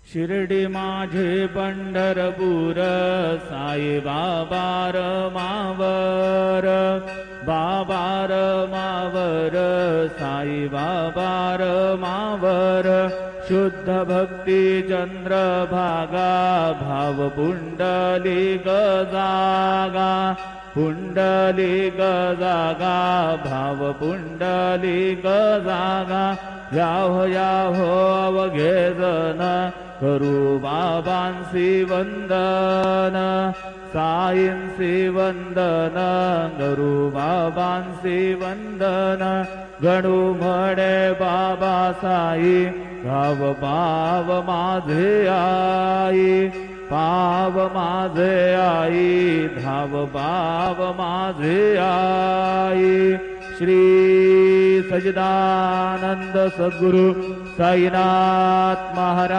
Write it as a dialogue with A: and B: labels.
A: शिर्डी माझे पंढरपूर साई बाबार मावर, बाबार मावर साई बाबार मावर। शुद्ध भक्ती चंद्रभागा भाव पुंडलिक जागा, पुंडलिक जागा भाव पुंडलिक जागा। याहो याहो अवघे जन करू बाबांसी वंदन, साईंसी वंदन करू बाबांसी वंदन। गणू म्हणे बाबा साई गाव पाव माझे आई, पाव माझे आई धाव पाव माझे आई। श्री सच्चिदानंद सद्गुरु साईनाथ महाराज।